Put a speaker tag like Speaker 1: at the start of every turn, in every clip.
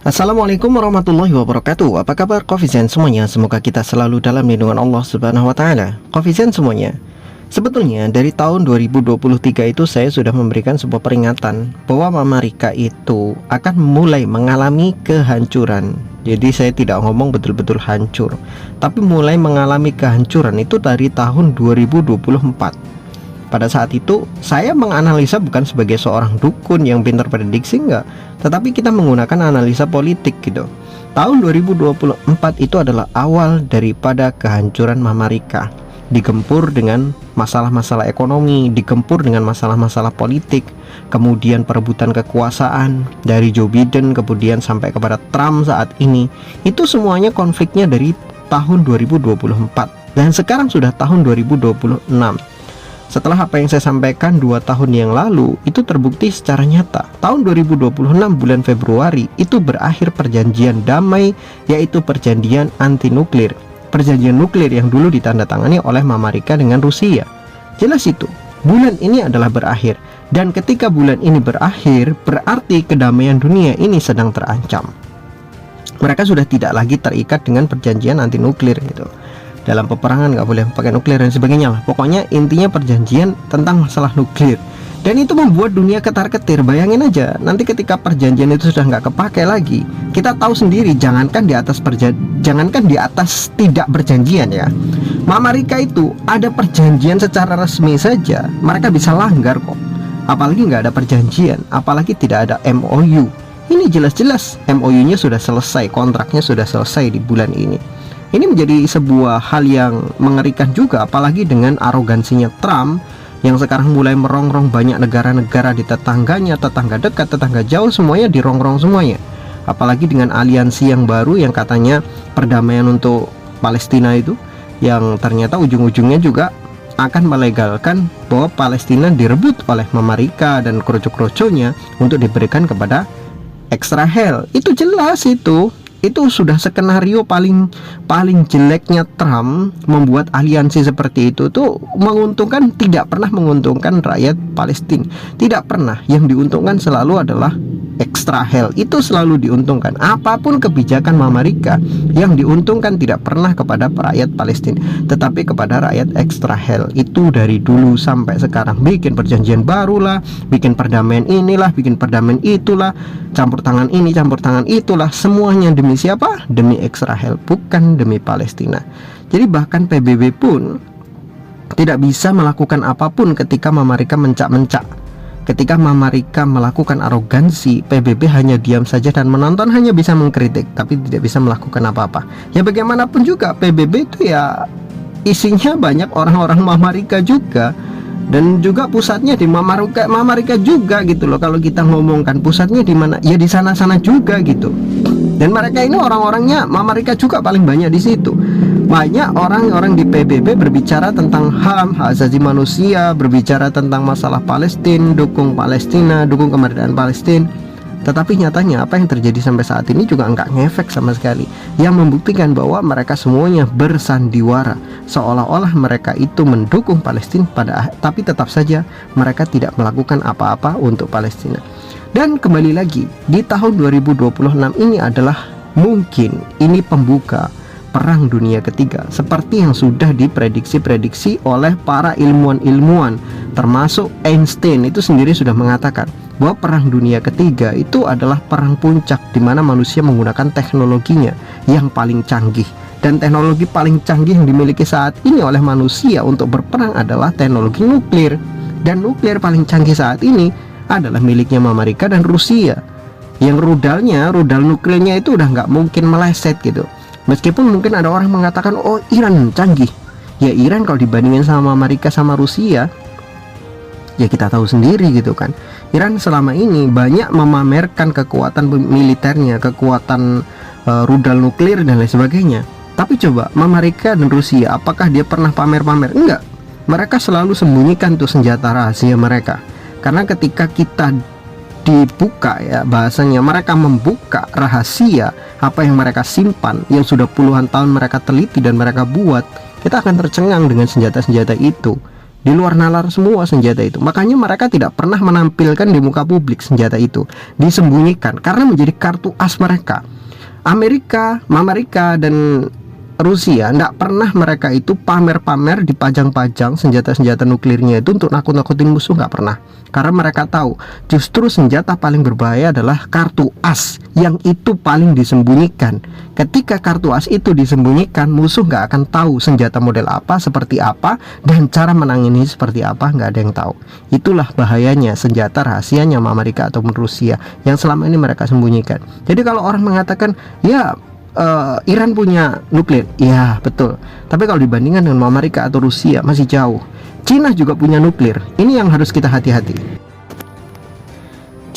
Speaker 1: Assalamualaikum warahmatullahi wabarakatuh. Apa kabar Coffeezen semuanya? Semoga kita selalu dalam lindungan Allah Subhanahu wa taala. Coffeezen semuanya, sebetulnya dari tahun 2023 itu saya sudah memberikan sebuah peringatan bahwa Amerika itu akan mulai mengalami kehancuran. Jadi saya tidak ngomong betul-betul hancur, tapi mulai mengalami kehancuran itu dari tahun 2024. Pada saat itu saya menganalisa bukan sebagai seorang dukun yang pintar prediksi, enggak, tetapi kita menggunakan analisa politik gitu. Tahun 2024 itu adalah awal daripada kehancuran Amerika, digempur dengan masalah-masalah ekonomi, digempur dengan masalah-masalah politik, kemudian perebutan kekuasaan dari Joe Biden kemudian sampai kepada Trump saat ini. Itu semuanya konfliknya dari tahun 2024 dan sekarang sudah tahun 2026. Setelah apa yang saya sampaikan 2 tahun yang lalu itu terbukti secara nyata. Tahun 2026 bulan Februari itu berakhir perjanjian damai, yaitu perjanjian anti nuklir. Perjanjian nuklir yang dulu ditandatangani oleh Amerika dengan Rusia. Jelas itu, bulan ini adalah berakhir. Dan ketika bulan ini berakhir, berarti kedamaian dunia ini sedang terancam. Mereka sudah tidak lagi terikat dengan perjanjian anti nuklir gitu. Dalam peperangan nggak boleh pakai nuklir dan sebagainya lah. Pokoknya intinya perjanjian tentang masalah nuklir. Dan itu membuat dunia ketar-ketir. Bayangin aja, nanti ketika perjanjian itu sudah nggak kepakai lagi, kita tahu sendiri, jangankan di atas tidak perjanjian ya. Amerika itu ada perjanjian secara resmi saja, mereka bisa langgar kok. Apalagi nggak ada perjanjian, apalagi tidak ada MOU. Ini jelas-jelas MOU-nya sudah selesai, kontraknya sudah selesai di bulan ini. Ini menjadi sebuah hal yang mengerikan juga, apalagi dengan arogansinya Trump yang sekarang mulai merongrong banyak negara-negara di tetangganya, tetangga dekat, tetangga jauh, semuanya dirongrong semuanya. Apalagi dengan aliansi yang baru yang katanya perdamaian untuk Palestina itu, yang ternyata ujung-ujungnya juga akan melegalkan bahwa Palestina direbut oleh Amerika dan kroco-kroconya untuk diberikan kepada Israel. Itu jelas itu sudah skenario paling jeleknya Trump membuat aliansi seperti itu tuh menguntungkan, tidak pernah menguntungkan rakyat Palestina. Tidak pernah, yang diuntungkan selalu adalah Israel. Itu selalu diuntungkan. Apapun kebijakan Amerika, yang diuntungkan tidak pernah kepada rakyat Palestina, tetapi kepada rakyat Israel. Itu dari dulu sampai sekarang. Bikin perjanjian barulah, bikin perdamaian inilah, bikin perdamaian itulah, campur tangan ini, campur tangan itulah. Semuanya demi siapa? Demi Israel, bukan demi Palestina. Jadi bahkan PBB pun tidak bisa melakukan apapun ketika Amerika mencak-mencak. Ketika Amerika melakukan arogansi, PBB hanya diam saja dan menonton, hanya bisa mengkritik, tapi tidak bisa melakukan apa-apa. Ya bagaimanapun juga PBB itu ya isinya banyak orang-orang Amerika juga. Dan juga pusatnya di Amerika juga gitu loh. Kalau kita ngomongkan pusatnya di mana, ya di sana-sana juga gitu. Dan mereka ini orang-orangnya Amerika juga paling banyak di situ. Banyak orang-orang di PBB berbicara tentang HAM, hak asasi manusia, berbicara tentang masalah Palestina, dukung kemerdekaan Palestina. Tetapi nyatanya apa yang terjadi sampai saat ini juga enggak ngefek sama sekali, yang membuktikan bahwa mereka semuanya bersandiwara seolah-olah mereka itu mendukung Palestina, tapi tetap saja mereka tidak melakukan apa-apa untuk Palestina. Dan kembali lagi, di tahun 2026 ini adalah mungkin ini pembuka Perang Dunia Ketiga, seperti yang sudah diprediksi oleh para ilmuwan-ilmuwan, termasuk Einstein itu sendiri sudah mengatakan bahwa Perang Dunia Ketiga itu adalah perang puncak di mana manusia menggunakan teknologinya yang paling canggih. Dan teknologi paling canggih yang dimiliki saat ini oleh manusia untuk berperang adalah teknologi nuklir. Dan nuklir paling canggih saat ini adalah miliknya Amerika dan Rusia, yang rudal nuklirnya itu udah nggak mungkin meleset gitu. Meskipun mungkin ada orang mengatakan, oh Iran canggih. Ya Iran kalau dibandingin sama Amerika sama Rusia, ya kita tahu sendiri gitu kan. Iran selama ini banyak memamerkan kekuatan militernya, kekuatan rudal nuklir dan lain sebagainya. Tapi coba Amerika dan Rusia, apakah dia pernah pamer-pamer? Enggak. Mereka selalu sembunyikan tuh senjata rahasia mereka. Karena ketika kita dibuka ya bahasanya, mereka membuka rahasia apa yang mereka simpan, yang sudah puluhan tahun mereka teliti dan mereka buat, kita akan tercengang dengan senjata-senjata itu. Di luar nalar semua senjata itu. Makanya mereka tidak pernah menampilkan di muka publik senjata itu, disembunyikan karena menjadi kartu as mereka. Amerika dan Rusia tidak pernah mereka itu pamer-pamer dipajang-pajang senjata-senjata nuklirnya itu untuk nakut-nakutin musuh, nggak pernah. Karena mereka tahu justru senjata paling berbahaya adalah kartu as, yang itu paling disembunyikan. Ketika kartu as itu disembunyikan, musuh nggak akan tahu senjata model apa, seperti apa, dan cara menangani seperti apa, nggak ada yang tahu. Itulah bahayanya senjata rahasianya Amerika ataupun Rusia yang selama ini mereka sembunyikan. Jadi kalau orang mengatakan ya Iran punya nuklir, ya betul. Tapi kalau dibandingkan dengan Amerika atau Rusia masih jauh. Cina juga punya nuklir. Ini yang harus kita hati-hati.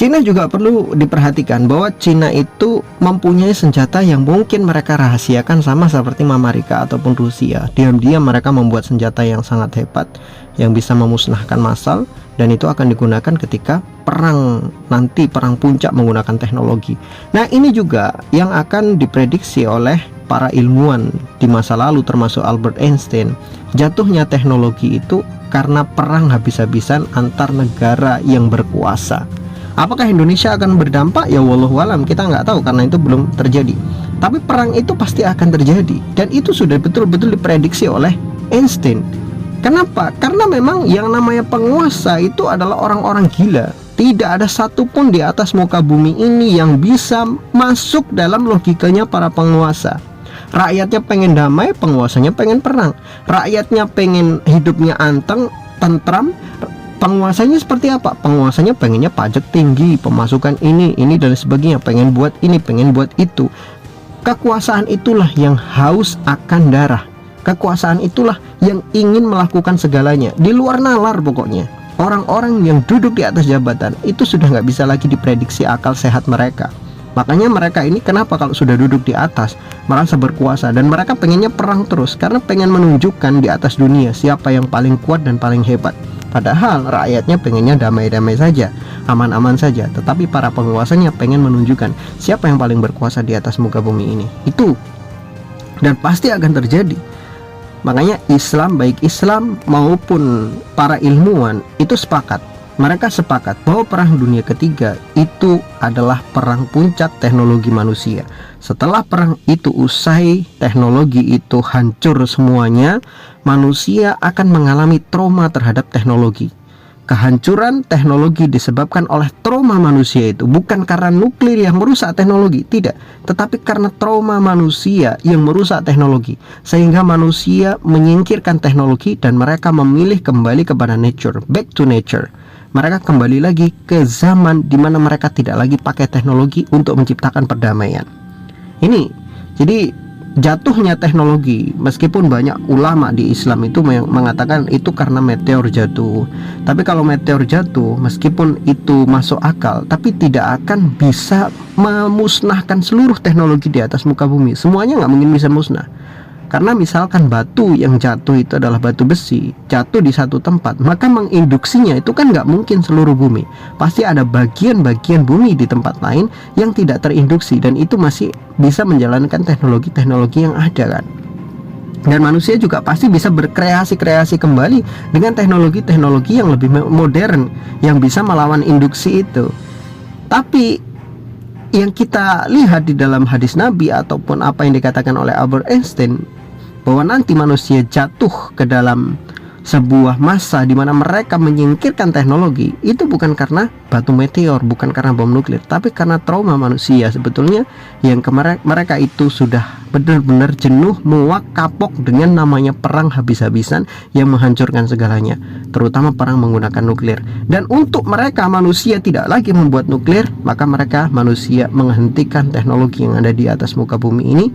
Speaker 1: Cina juga perlu diperhatikan bahwa Cina itu mempunyai senjata yang mungkin mereka rahasiakan sama seperti Amerika ataupun Rusia. Diam-diam mereka membuat senjata yang sangat hebat yang bisa memusnahkan massal, dan itu akan digunakan ketika perang nanti, perang puncak menggunakan teknologi. Nah, ini juga yang akan diprediksi oleh para ilmuwan di masa lalu termasuk Albert Einstein. Jatuhnya teknologi itu karena perang habis-habisan antar negara yang berkuasa. Apakah Indonesia akan berdampak? Ya wallahualam, kita nggak tahu karena itu belum terjadi. Tapi perang itu pasti akan terjadi, dan itu sudah betul-betul diprediksi oleh Einstein. Kenapa? Karena memang yang namanya penguasa itu adalah orang-orang gila. Tidak ada satupun di atas muka bumi ini yang bisa masuk dalam logikanya para penguasa. Rakyatnya pengen damai, penguasanya pengen perang. Rakyatnya pengen hidupnya anteng, tentram, penguasanya seperti apa? Penguasanya pengennya pajak tinggi, pemasukan ini dan sebagainya, pengen buat ini, pengen buat itu. Kekuasaan itulah yang haus akan darah. Kekuasaan itulah yang ingin melakukan segalanya di luar nalar. Pokoknya orang-orang yang duduk di atas jabatan itu sudah nggak bisa lagi diprediksi akal sehat mereka. Makanya mereka ini kenapa kalau sudah duduk di atas merasa berkuasa, dan mereka pengennya perang terus karena pengen menunjukkan di atas dunia siapa yang paling kuat dan paling hebat. Padahal rakyatnya pengennya damai-damai saja, aman-aman saja. Tetapi para penguasanya pengen menunjukkan siapa yang paling berkuasa di atas muka bumi ini. Itu, dan pasti akan terjadi. Makanya Islam, baik Islam maupun para ilmuwan itu sepakat. Mereka sepakat bahwa perang dunia ketiga itu adalah perang puncak teknologi manusia. Setelah perang itu usai, teknologi itu hancur semuanya, manusia akan mengalami trauma terhadap teknologi. Kehancuran teknologi disebabkan oleh trauma manusia itu, bukan karena nuklir yang merusak teknologi, tidak, tetapi karena trauma manusia yang merusak teknologi, sehingga manusia menyingkirkan teknologi dan mereka memilih kembali kepada nature, back to nature. Mereka kembali lagi ke zaman di mana mereka tidak lagi pakai teknologi untuk menciptakan perdamaian. Ini jadi jatuhnya teknologi, meskipun banyak ulama di Islam itu mengatakan itu karena meteor jatuh. Tapi kalau meteor jatuh, meskipun itu masuk akal, tapi tidak akan bisa memusnahkan seluruh teknologi di atas muka bumi. Semuanya nggak mungkin bisa musnah. Karena misalkan batu yang jatuh itu adalah batu besi, jatuh di satu tempat, maka menginduksinya itu kan nggak mungkin seluruh bumi. Pasti ada bagian-bagian bumi di tempat lain yang tidak terinduksi, dan itu masih bisa menjalankan teknologi-teknologi yang ada kan. Dan manusia juga pasti bisa berkreasi-kreasi kembali dengan teknologi-teknologi yang lebih modern, yang bisa melawan induksi itu. Tapi yang kita lihat di dalam hadis Nabi ataupun apa yang dikatakan oleh Albert Einstein, bahwa nanti manusia jatuh ke dalam sebuah masa di mana mereka menyingkirkan teknologi, itu bukan karena batu meteor, bukan karena bom nuklir, tapi karena trauma manusia sebetulnya yang mereka itu sudah benar-benar jenuh, muak, kapok dengan namanya perang habis-habisan yang menghancurkan segalanya, terutama perang menggunakan nuklir. Dan untuk mereka manusia tidak lagi membuat nuklir, maka mereka manusia menghentikan teknologi yang ada di atas muka bumi ini,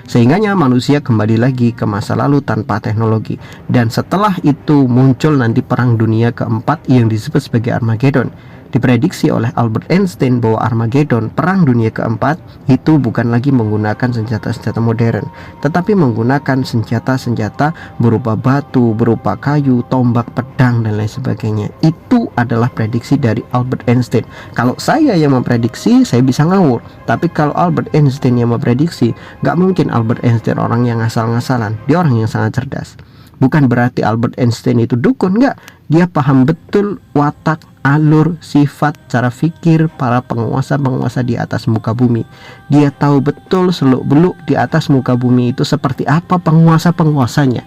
Speaker 1: sehingganya manusia kembali lagi ke masa lalu tanpa teknologi. Dan setelah itu muncul nanti perang dunia keempat yang disebut sebagai Armageddon. Diprediksi oleh Albert Einstein bahwa Armageddon, perang dunia keempat, itu bukan lagi menggunakan senjata-senjata modern, tetapi menggunakan senjata-senjata berupa batu, berupa kayu, tombak, pedang, dan lain sebagainya. Itu adalah prediksi dari Albert Einstein. Kalau saya yang memprediksi, saya bisa ngawur. Tapi kalau Albert Einstein yang memprediksi, nggak mungkin Albert Einstein orang yang ngasal-ngasalan. Dia orang yang sangat cerdas. Bukan berarti Albert Einstein itu dukun, enggak. Dia paham betul watak, alur, sifat, cara fikir para penguasa-penguasa di atas muka bumi. Dia tahu betul seluk-beluk di atas muka bumi itu seperti apa penguasa-penguasanya.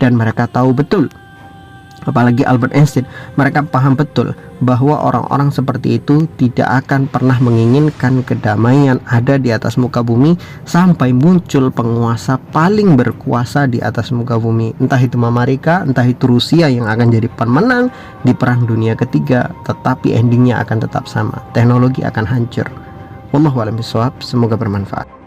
Speaker 1: Dan mereka tahu betul, apalagi Albert Einstein, mereka paham betul bahwa orang-orang seperti itu tidak akan pernah menginginkan kedamaian ada di atas muka bumi sampai muncul penguasa paling berkuasa di atas muka bumi. Entah itu Amerika, entah itu Rusia yang akan jadi pemenang di perang dunia ketiga, tetapi endingnya akan tetap sama, teknologi akan hancur. Wallahu a'lam bishawab, semoga bermanfaat.